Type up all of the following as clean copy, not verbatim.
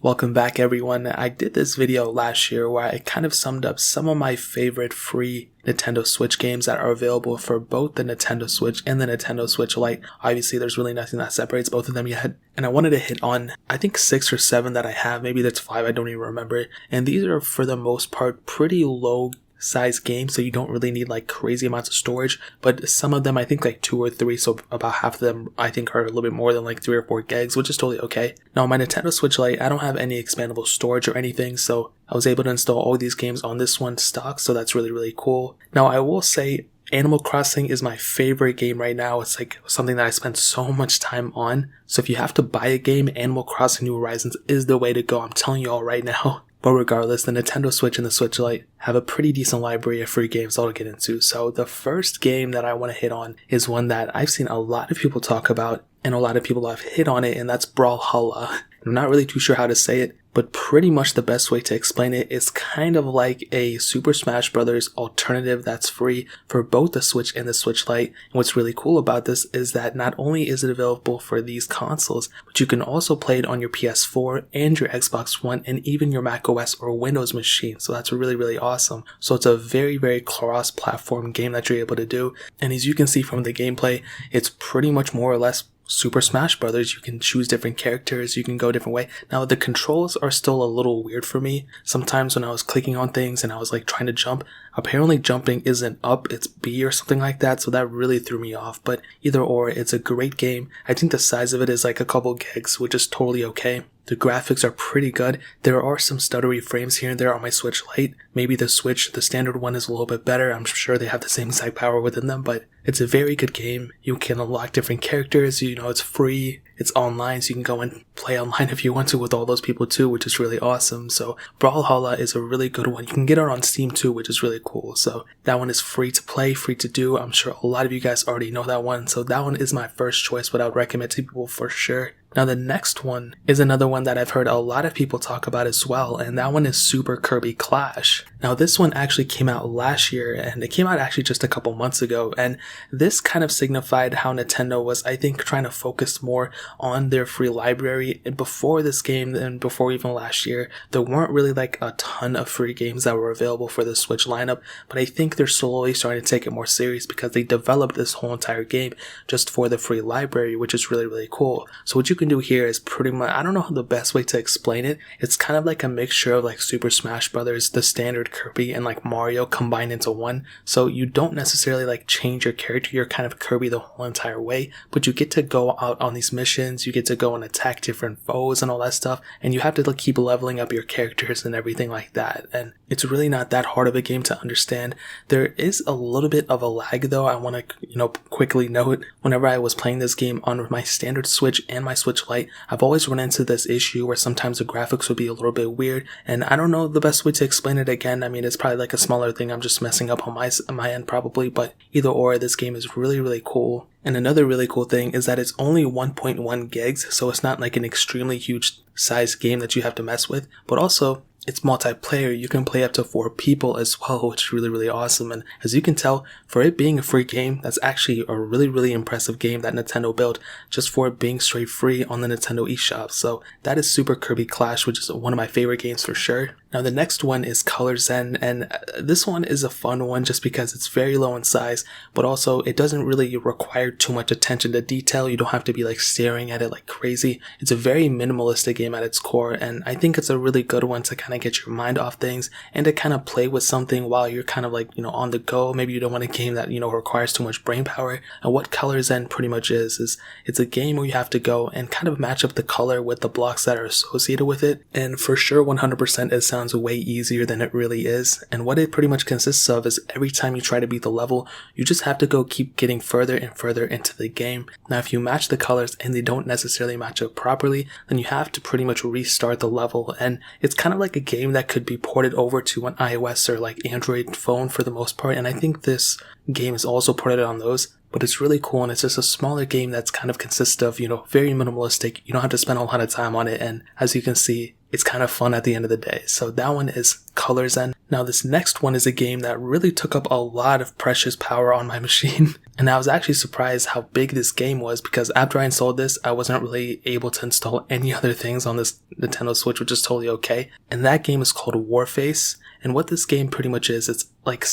Welcome back everyone. I did this video last year where I kind of summed up some of my favorite free Nintendo Switch games that are available for both the Nintendo Switch and the Nintendo Switch Lite. Obviously there's really nothing that separates both of them yet, and I wanted to hit on I think 6 or 7 that I have, maybe that's 5, I don't even remember, and these are for the most part pretty low size games, so you don't really need like crazy amounts of storage, but some of them I think like 2 or 3, so about half of them I think are a little bit more than like 3 or 4 gigs, which is totally okay. Now on my Nintendo Switch Lite, I don't have any expandable storage or anything, so I was able to install all these games on this one stock, so that's really cool. Now I will say Animal Crossing is my favorite game right now. It's like something that I spend so much time on, so if you have to buy a game, Animal Crossing New Horizons is the way to go, I'm telling you all right now. But regardless, the Nintendo Switch and the Switch Lite have a pretty decent library of free games I'll get into. So the first game that I want to hit on is one that I've seen a lot of people talk about, and a lot of people have hit on it, and that's Brawlhalla. I'm not really too sure how to say it, but pretty much the best way to explain it is kind of like a Super Smash Bros. Alternative that's free for both the Switch and the Switch Lite. And what's really cool about this is that not only is it available for these consoles, but you can also play it on your PS4 and your Xbox One and even your macOS or Windows machine. So that's really awesome. So it's a very cross-platform game that you're able to do. And as you can see from the gameplay, it's pretty much more or less Super Smash Brothers. You can choose different characters, you can go a different way. Now the controls are still a little weird for me. Sometimes when I was clicking on things and I was like trying to jump, apparently jumping isn't up, it's B or something like that, so that really threw me off. But either or, it's a great game. I think the size of it is like a couple gigs, which is totally okay. The graphics are pretty good. There are some stuttery frames here and there on my Switch Lite. Maybe the Switch, the standard one, is a little bit better. I'm sure they have the same exact power within them, but it's a very good game. You can unlock different characters, you know, it's free, it's online, so you can go and play online if you want to with all those people too, which is really awesome. So Brawlhalla is a really good one. You can get it on Steam too, which is really cool. So that one is free to play, free to do. I'm sure a lot of you guys already know that one, so that one is my first choice, but I would recommend to people for sure. Now the next one is another one that I've heard a lot of people talk about as well, and that one is Super Kirby Clash. Now this one actually came out last year, and it came out actually just a couple months ago, and this kind of signified how Nintendo was, I think, trying to focus more on their free library. And before this game, and before even last year, there weren't really like a ton of free games that were available for the Switch lineup, but I think they're slowly starting to take it more serious because they developed this whole entire game just for the free library, which is really cool. So what you can do here is pretty much, I don't know the best way to explain it, it's kind of like a mixture of like Super Smash Brothers, the standard Kirby, and like Mario combined into one. So you don't necessarily like change your character, you're kind of Kirby the whole entire way, but you get to go out on these missions, you get to go and attack different foes and all that stuff, and you have to like keep leveling up your characters and everything like that. And it's really not that hard of a game to understand. There is a little bit of a lag though, I want to quickly note. Whenever I was playing this game on my standard Switch and my Switch Lite, I've always run into this issue where sometimes the graphics would be a little bit weird, and I don't know the best way to explain it again. I mean, it's probably like a smaller thing I'm just messing up on my end probably, but either or, this game is really cool. And another really cool thing is that it's only 1.1 gigs, so it's not like an extremely huge size game that you have to mess with, but also it's multiplayer. You can play up to 4 people as well, which is really awesome. And as you can tell, for it being a free game, that's actually a really impressive game that Nintendo built just for it being straight free on the Nintendo eShop. So that is Super Kirby Clash, which is one of my favorite games for sure. Now the next one is Color Zen, and this one is a fun one just because it's very low in size, but also it doesn't really require too much attention to detail. You don't have to be like staring at it like crazy. It's a very minimalistic game at its core, and I think it's a really good one to kind of get your mind off things and to kind of play with something while you're kind of like, on the go. Maybe you don't want a game that, requires too much brain power. And what Color Zen pretty much is it's a game where you have to go and kind of match up the color with the blocks that are associated with it. And for sure, 100% it sounds way easier than it really is. And what it pretty much consists of is every time you try to beat the level, you just have to go keep getting further and further into the game. Now, if you match the colors and they don't necessarily match up properly, then you have to pretty much restart the level. And it's kind of like a game that could be ported over to an iOS or like Android phone for the most part. And I think this game is also ported on those. But it's really cool, and it's just a smaller game that's kind of consists of, very minimalistic. You don't have to spend a lot of time on it, and as you can see, it's kind of fun at the end of the day. So that one is Color's End. Now this next one is a game that really took up a lot of precious power on my machine. And I was actually surprised how big this game was, because after I installed this, I wasn't really able to install any other things on this Nintendo Switch, which is totally okay. And that game is called WarFace. And what this game pretty much is, it's like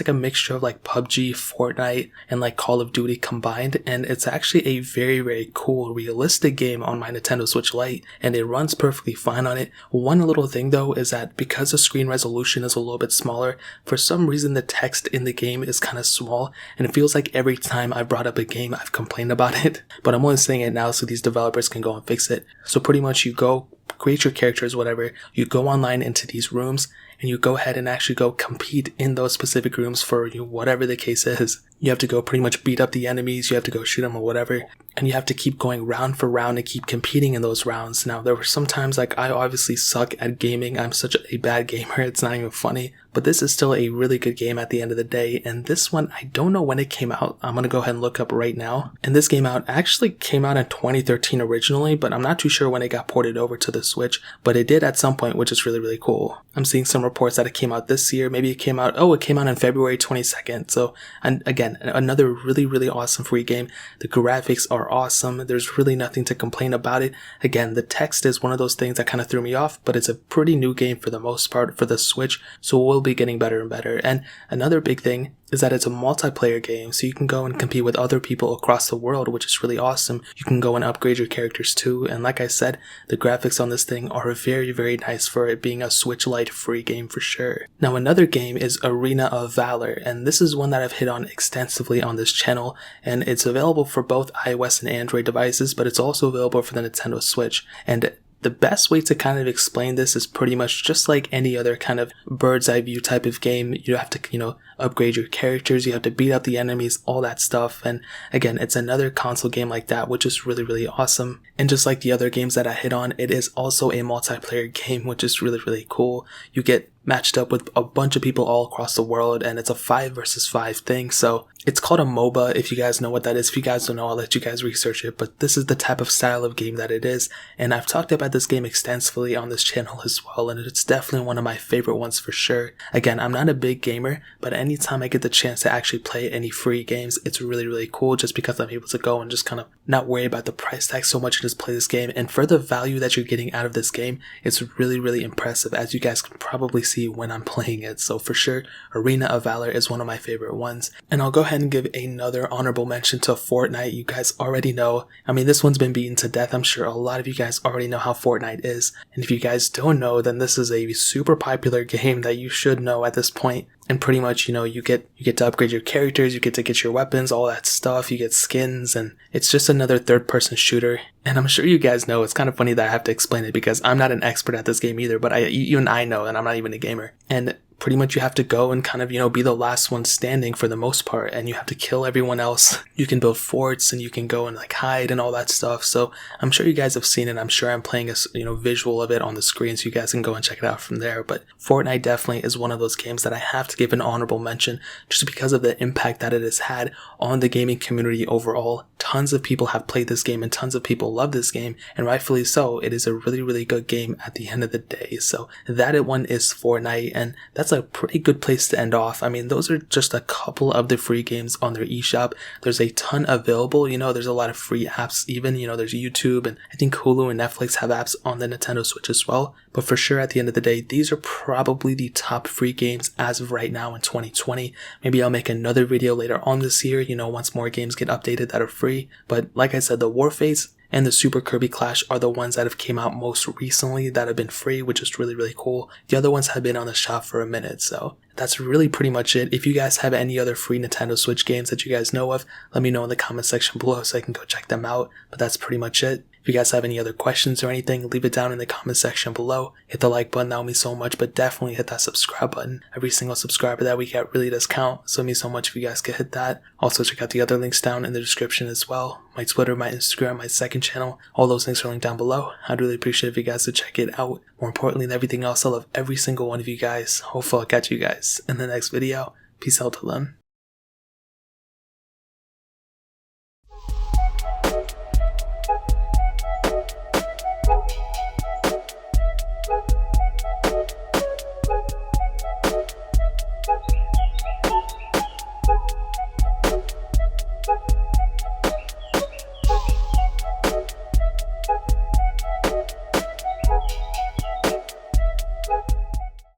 a mixture of like PUBG, Fortnite, and like Call of Duty combined. And it's actually a very, very cool, realistic game on my Nintendo Switch Lite, and it runs perfectly fine on it. One little thing though is that because the screen resolution is a little bit smaller, for some reason the text in the game is kind of small, and it feels like every time I brought up a game I've complained about it. But I'm only saying it now so these developers can go and fix it. So pretty much you go create your characters, whatever, you go online into these rooms, and you go ahead and actually go compete in those specific rooms for whatever the case is. You have to go pretty much beat up the enemies, you have to go shoot them or whatever, and you have to keep going round for round and keep competing in those rounds. Now, there were some times like I obviously suck at gaming, I'm such a bad gamer, it's not even funny, but this is still a really good game at the end of the day. And this one, I don't know when it came out, I'm gonna go ahead and look up right now. And this actually came out in 2013 originally, but I'm not too sure when it got ported over to the Switch, but it did at some point, which is really, really cool. I'm seeing some reports that it came out this year, maybe it came out in February 22nd, so, and again, another really, really awesome free game. The graphics are awesome, there's really nothing to complain about it. Again, the text is one of those things that kind of threw me off, but it's a pretty new game for the most part for the Switch, so we'll be getting better and better. And another big thing is that it's a multiplayer game, so you can go and compete with other people across the world, which is really awesome. You can go and upgrade your characters too, and like I said, the graphics on this thing are very, very nice for it being a Switch Lite free game for sure. Now another game is Arena of Valor, and this is one that I've hit on extensively on this channel, and it's available for both iOS and Android devices, but it's also available for the Nintendo Switch. And the best way to kind of explain this is pretty much just like any other kind of bird's eye view type of game. You have to, upgrade your characters, you have to beat up the enemies, all that stuff. And again, it's another console game like that, which is really, really awesome. And just like the other games that I hit on, it is also a multiplayer game, which is really, really cool. You get matched up with a bunch of people all across the world, and it's a 5 versus 5 thing. So it's called a MOBA, if you guys know what that is. If you guys don't know, I'll let you guys research it, but this is the type of style of game that it is, and I've talked about this game extensively on this channel as well, and it's definitely one of my favorite ones for sure. Again, I'm not a big gamer, but anytime I get the chance to actually play any free games, it's really, really cool, just because I'm able to go and just kind of not worry about the price tag so much and just play this game. And for the value that you're getting out of this game, it's really, really impressive, as you guys can probably see when I'm playing it. So for sure, Arena of Valor is one of my favorite ones. And I'll go ahead and give another honorable mention to Fortnite. You guys already know, I mean, this one's been beaten to death. I'm sure a lot of you guys already know how Fortnite is, and if you guys don't know, then this is a super popular game that you should know at this point. And pretty much, you get to upgrade your characters, you get to get your weapons, all that stuff, you get skins, and it's just another third-person shooter. And I'm sure you guys know, it's kind of funny that I have to explain it because I'm not an expert at this game either, but even I know, and I'm not even a gamer. And pretty much you have to go and kind of, be the last one standing for the most part, and you have to kill everyone else. You can build forts, and you can go and like hide and all that stuff. So I'm sure you guys have seen it. I'm sure I'm playing a visual of it on the screen, so you guys can go and check it out from there. But Fortnite definitely is one of those games that I have to give an honorable mention, just because of the impact that it has had on the gaming community overall. Tons of people have played this game, and tons of people love this game, and rightfully so. It is a really, really good game at the end of the day. So that one is Fortnite, and that's a pretty good place to end off. I mean, those are just a couple of the free games on their eShop. There's a ton available. There's a lot of free apps even. There's YouTube, and I think Hulu and Netflix have apps on the Nintendo Switch as well. But for sure, at the end of the day, these are probably the top free games as of right now in 2020. Maybe I'll make another video later on this year, once more games get updated that are free. But like I said, the WarFace and the Super Kirby Clash are the ones that have came out most recently that have been free, which is really, really cool. The other ones have been on the shop for a minute, so that's really pretty much it. If you guys have any other free Nintendo Switch games that you guys know of, let me know in the comment section below so I can go check them out. But that's pretty much it. If you guys have any other questions or anything, leave it down in the comment section below. Hit the like button, that would mean so much, but definitely hit that subscribe button. Every single subscriber that we get really does count, so it means so much if you guys could hit that. Also, check out the other links down in the description as well. My Twitter, my Instagram, my second channel, all those links are linked down below. I'd really appreciate if you guys would check it out. More importantly than everything else, I love every single one of you guys. Hopefully I'll catch you guys in the next video. Peace out till then.